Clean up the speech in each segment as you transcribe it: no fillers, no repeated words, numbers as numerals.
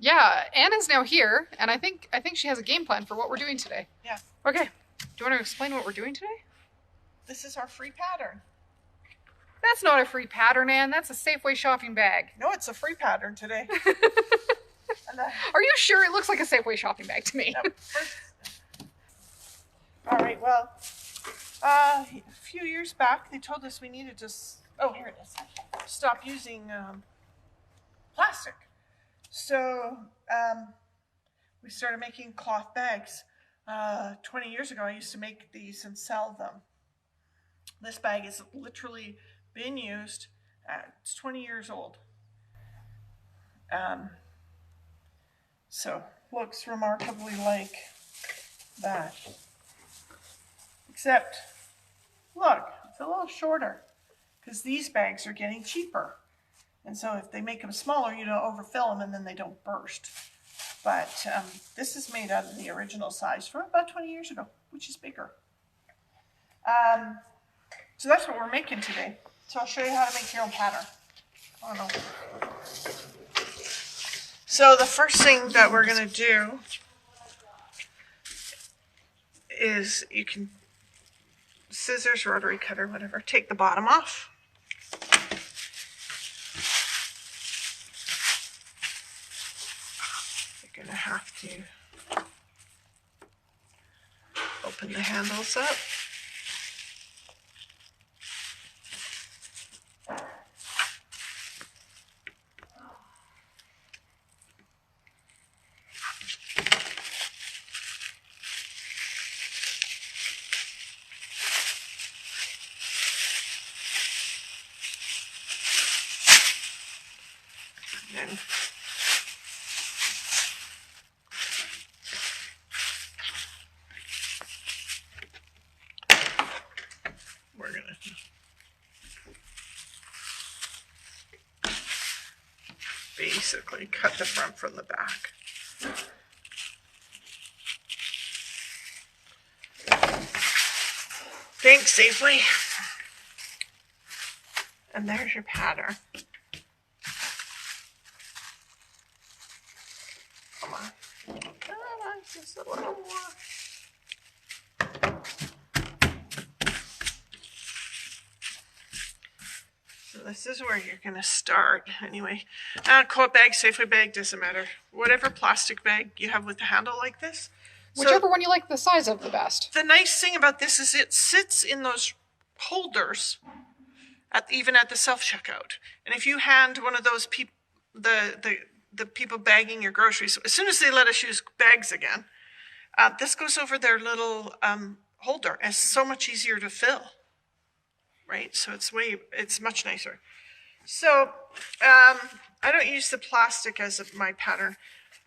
Yeah, Anna's now here, and I think she has a game plan for what we're doing today. Yeah. Okay. Do you want to explain what we're doing today? This is our free pattern. That's not a free pattern, Ann. That's a Safeway shopping bag. No, it's a free pattern today. Are you sure? It looks like a Safeway shopping bag to me. Yep. All right, well, a few years back, they told us we needed to, here it is, stop using plastic. So we started making cloth bags. 20 years ago, I used to make these and sell them. This bag has literally been used. It's 20 years old. So looks remarkably like that. Except, look, it's a little shorter because these bags are getting cheaper. And so if they make them smaller, you don't overfill them and then they don't burst. But this is made out of the original size from about 20 years ago, which is bigger. So that's what we're making today. So I'll show you how to make your own pattern. Oh no. So the first thing that we're going to do is you can, scissors, rotary cutter, whatever, take the bottom off. You're going to have to open the handles up. And we're going to basically cut the front from the back. Thanks, Safeway. And there's your pattern. Come on. Come on, just a little more. So this is where you're going to start. Anyway, coat bag, Safeway bag, doesn't matter. Whatever plastic bag you have with a handle like this. Whichever one you like the size of the best. The nice thing about this is it sits in those holders, even at the self-checkout. And if you hand one of those people, the people bagging your groceries, as soon as they let us use bags again, this goes over their little holder. And it's so much easier to fill, right? So it's much nicer. So I don't use the plastic as my pattern.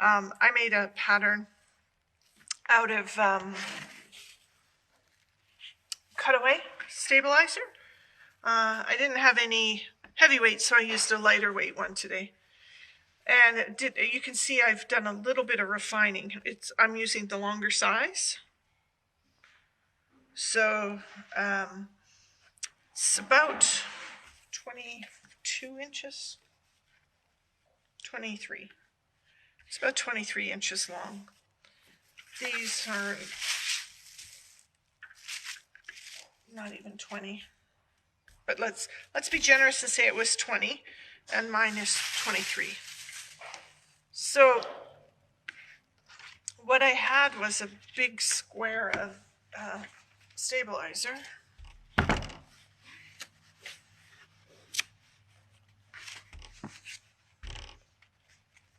I made a pattern out of cutaway stabilizer. I didn't have any heavyweight, so I used a lighter weight one today. And you can see I've done a little bit of refining. I'm using the longer size. So it's about 22 inches, 23. It's about 23 inches long. These are not even 20. But let's be generous and say it was 20, and mine is 23. So what I had was a big square of stabilizer.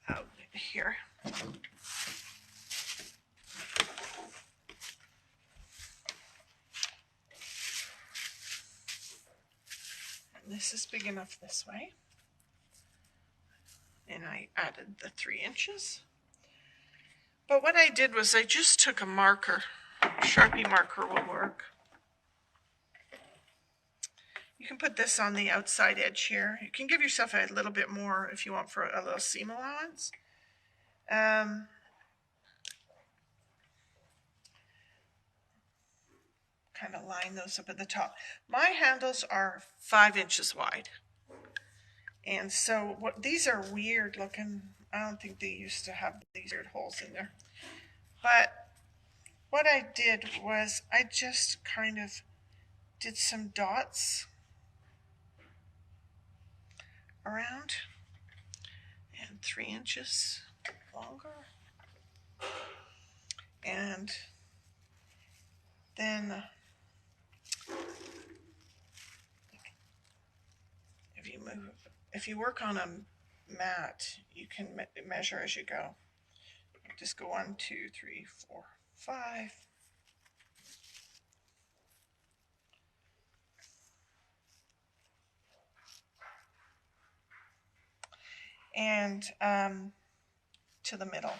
Out here. This is big enough this way. And I added the 3 inches. But what I did was I just took a marker. Sharpie marker will work. You can put this on the outside edge here. You can give yourself a little bit more if you want for a little seam allowance. Kind of line those up at the top. My handles are 5 inches wide. And so these are weird looking I don't think they used to have these weird holes in there. But what I did was I just kind of did some dots around, and 3 inches longer. And then if you work on a mat, you can measure as you go. Just go 1, 2, 3, 4, 5. And to the middle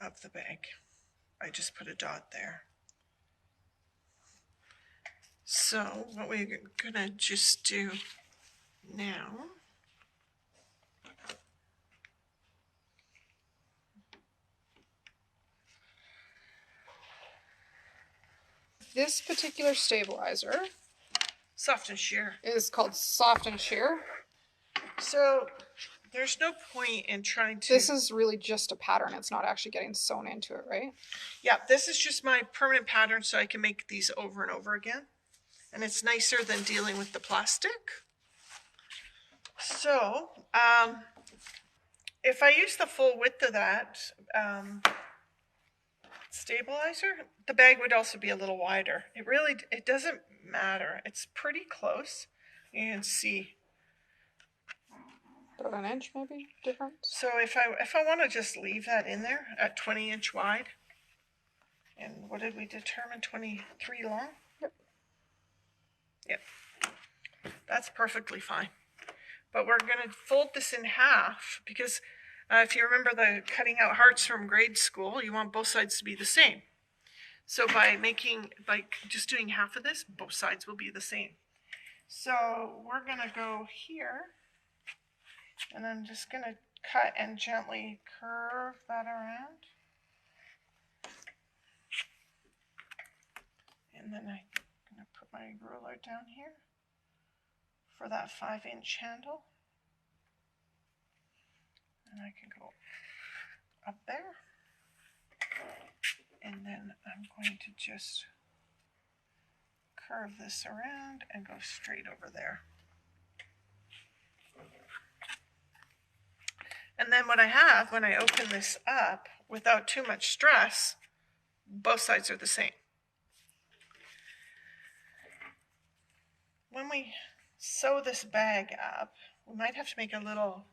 of the bag. I just put a dot there. So what we're gonna just do now This particular stabilizer soft and sheer is called soft and sheer. So there's no point in trying to... This is really just a pattern. It's not actually getting sewn into it, right? Yeah, this is just my permanent pattern so I can make these over and over again. And it's nicer than dealing with the plastic. So, if I use the full width of that stabilizer, the bag would also be a little wider. It doesn't matter. It's pretty close. You can see. About an inch maybe difference. So if I want to just leave that in there at 20-inch wide, and what did we determine, 23 long? Yep. Yep. That's perfectly fine. But we're going to fold this in half because if you remember the cutting out hearts from grade school, you want both sides to be the same. So by just doing half of this, both sides will be the same. So we're going to go here. And I'm just going to cut and gently curve that around. And then I'm going to put my ruler down here for that 5-inch handle. And I can go up there. And then I'm going to just curve this around and go straight over there. And then what I have, when I open this up, without too much stress, both sides are the same. When we sew this bag up, we might have to make a little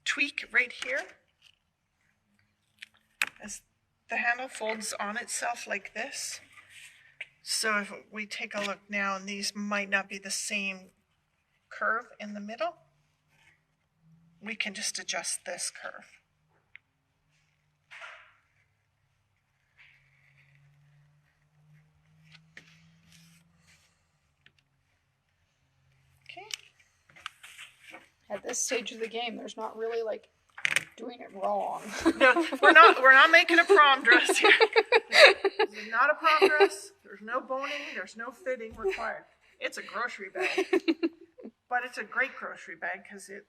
tweak right here. As the handle folds on itself like this. So if we take a look now, and these might not be the same curve in the middle, we can just adjust this curve. Okay. At this stage of the game, there's not really like doing it wrong. No, we're not making a prom dress here. This is not a prom dress. There's no boning. There's no fitting required. It's a grocery bag, but it's a great grocery bag because it.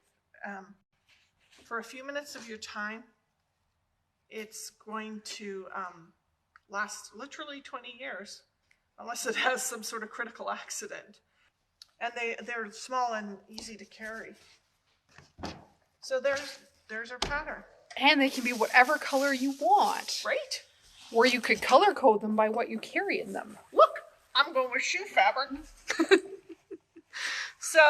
For a few minutes of your time, it's going to last literally 20 years, unless it has some sort of critical accident. And they're small and easy to carry. So there's our pattern. And they can be whatever color you want. Right? Or you could color code them by what you carry in them. Look, I'm going with shoe fabric. So,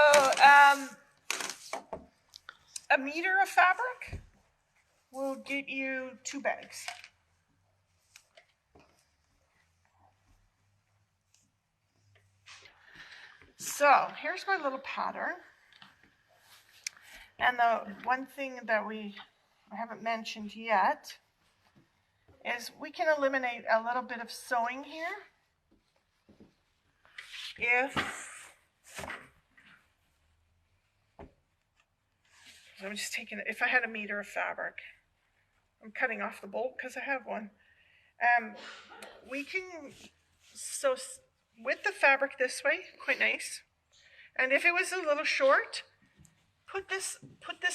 a meter of fabric will get you 2 bags. So here's my little pattern. And the one thing that I haven't mentioned yet is we can eliminate a little bit of sewing here So I'm just taking, if I had a meter of fabric, I'm cutting off the bolt because I have one. We can sew with the fabric this way, quite nice. And if it was a little short, put this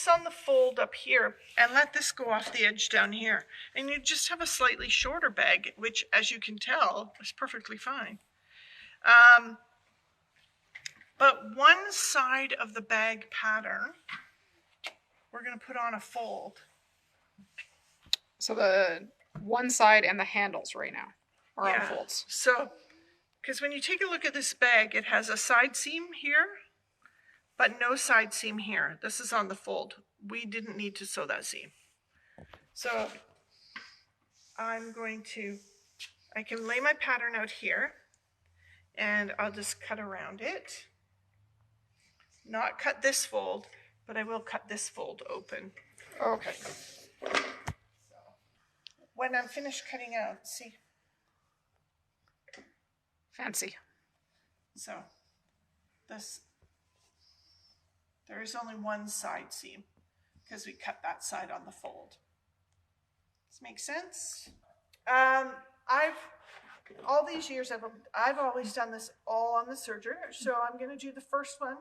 on the fold up here and let this go off the edge down here. And you just have a slightly shorter bag, which, as you can tell, is perfectly fine. But one side of the bag pattern, we're going to put on a fold. So the one side and the handles right now are on folds. So, because when you take a look at this bag, it has a side seam here, but no side seam here. This is on the fold. We didn't need to sew that seam. So I can lay my pattern out here, and I'll just cut around it. Not cut this fold, but I will cut this fold open. Okay. When I'm finished cutting out, see? Fancy. So there is only one side seam because we cut that side on the fold. Does this make sense? All these years I've always done this all on the serger. So I'm going to do the first one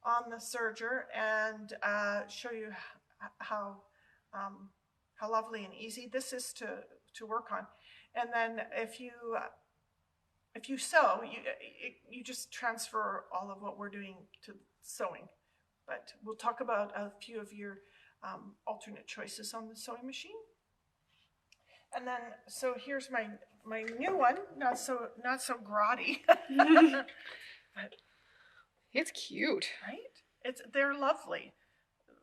on the serger and show you how lovely and easy this is to work on. And then if you sew, you just transfer all of what we're doing to sewing. But we'll talk about a few of your alternate choices on the sewing machine. And then, so here's my new one, not so grotty. But, it's cute. Right? They're lovely,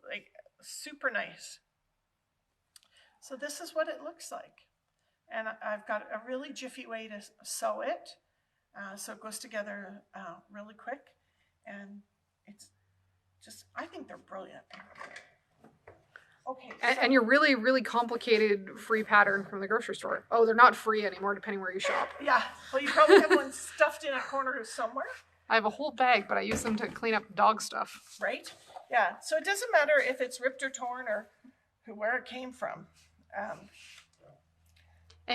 like super nice. So this is what it looks like. And I've got a really jiffy way to sew it. So it goes together really quick. And it's just, I think they're brilliant. Okay. And your really, really complicated free pattern from the grocery store. Oh, they're not free anymore, depending where you shop. Yeah. Well, you probably have one stuffed in a corner somewhere. I have a whole bag, but I use them to clean up dog stuff. Right? Yeah. So it doesn't matter if it's ripped or torn or where it came from. And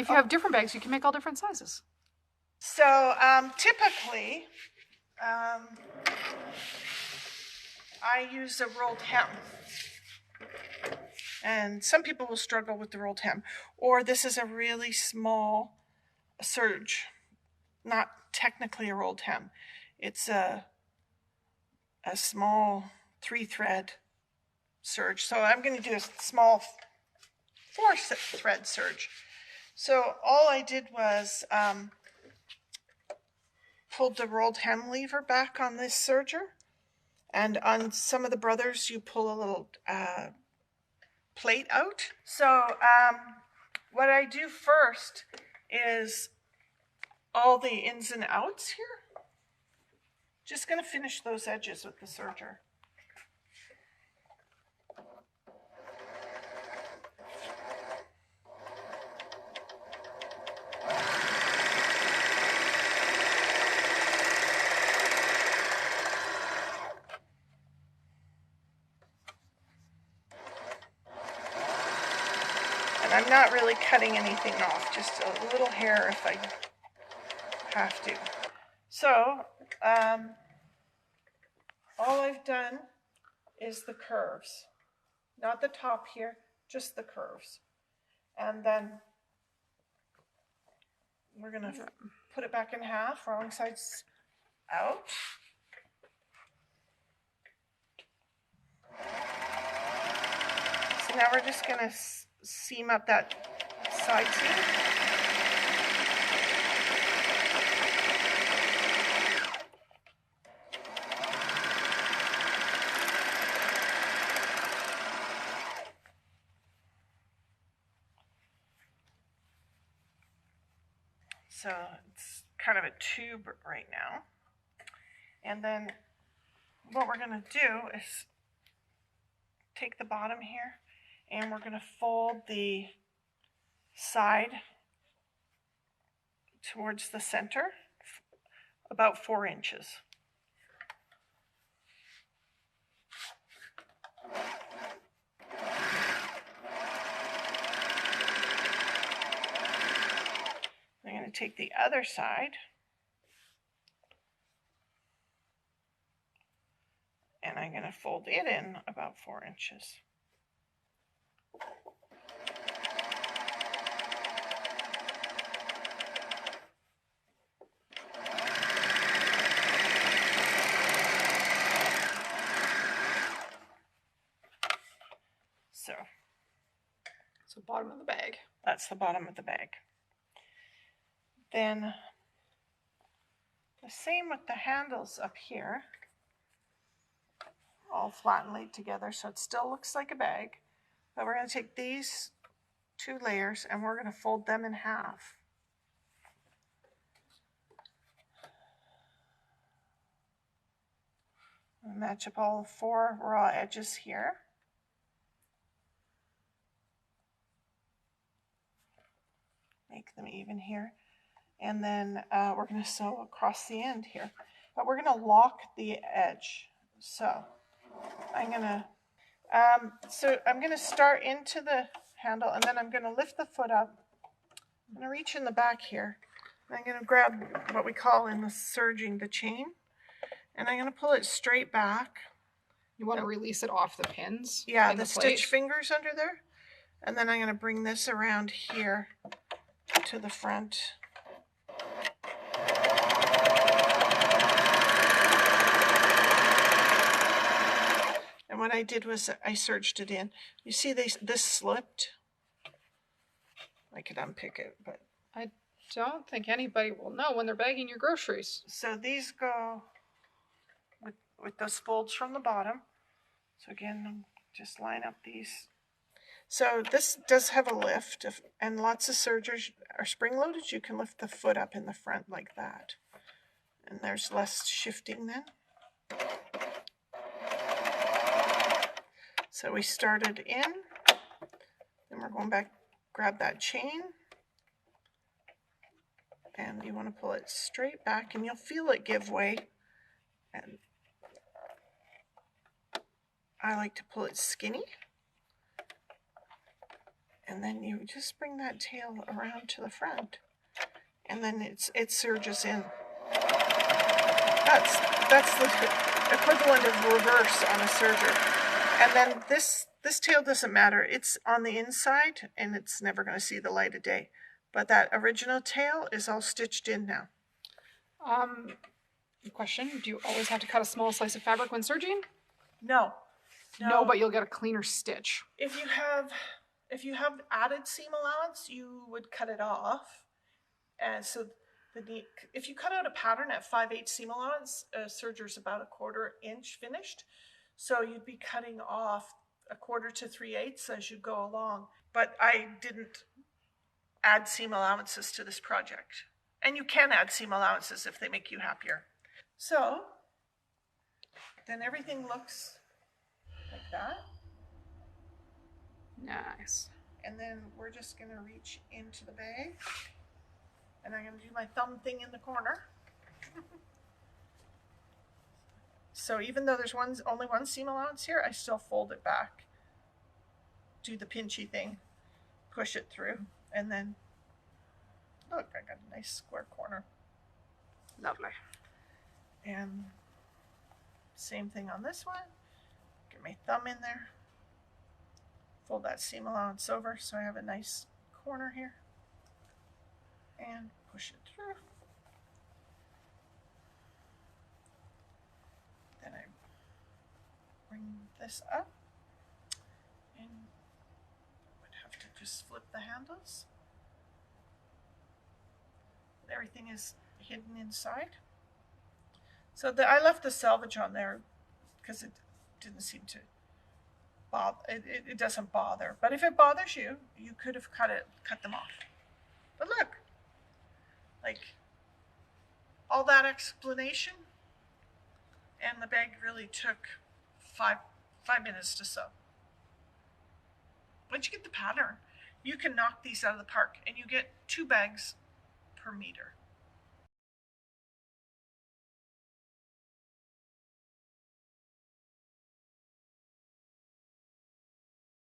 if you have different bags, you can make all different sizes. So typically, I use a rolled hem. And some people will struggle with the rolled hem. Or this is a really small serge. Not technically a rolled hem. It's a small 3-thread serge. So I'm going to do a small 4-thread serge. So all I did was pulled the rolled hem lever back on this serger. And on some of the brothers, you pull a little plate out. So what I do first is all the ins and outs here. Just going to finish those edges with the serger. I'm not really cutting anything off, just a little hair if I have to. So, all I've done is the curves. Not the top here, just the curves. And then we're going to put it back in half, wrong sides out. So now we're just going to seam up that side seam. So it's kind of a tube right now. And then what we're going to do is take the bottom here and we're going to fold the side towards the center about 4 inches. I'm going to take the other side And I'm going to fold it in about 4 inches. So bottom of the bag. That's the bottom of the bag. Then the same with the handles up here. All flat and laid together so it still looks like a bag. But we're going to take these 2 layers and we're going to fold them in half. We'll match up all 4 raw edges here. Make them even here. And then we're going to sew across the end here. But we're going to lock the edge. So I'm going to start into the handle, and then I'm going to lift the foot up. I'm going to reach in the back here. And I'm going to grab what we call in the serging the chain, and I'm going to pull it straight back. You want to release it off the pins? Yeah, in the stitch fingers under there. And then I'm going to bring this around here to the front. And what I did was I serged it in. You see this slipped? I could unpick it, but I don't think anybody will know when they're bagging your groceries. So these go with those folds from the bottom. So again, just line up these. So this does have a lift, and lots of sergers are spring-loaded. You can lift the foot up in the front like that. And there's less shifting then. So we started in, then we're going back, grab that chain, and you want to pull it straight back, and you'll feel it give way. And I like to pull it skinny. And then you just bring that tail around to the front, and then it surges in. That's the equivalent of reverse on a serger. And then this tail doesn't matter. It's on the inside, and it's never going to see the light of day. But that original tail is all stitched in now. Question: do you always have to cut a small slice of fabric when serging? No, No, but you'll get a cleaner stitch. If you have added seam allowance, you would cut it off. And so if you cut out a pattern at 5/8 seam allowance, a serger's about a 1/4 inch finished. So you'd be cutting off 1/4 to 3/8 as you go along. But I didn't add seam allowances to this project. And you can add seam allowances if they make you happier. So then everything looks like that. Nice. And then we're just going to reach into the bag. And I'm going to do my thumb thing in the corner. So even though there's only one seam allowance here, I still fold it back. Do the pinchy thing. Push it through. And then, look, I got a nice square corner. Lovely. And same thing on this one. Get my thumb in there. Fold that seam allowance over so I have a nice corner here. And push it through. Then I bring this up and would have to just flip the handles. Everything is hidden inside. So I left the selvage on there because it didn't seem to bother. It doesn't bother. But if it bothers you, you could have cut them off. But look, like all that explanation, and the bag really took five minutes to sew. Once you get the pattern, you can knock these out of the park, and you get 2 bags per meter.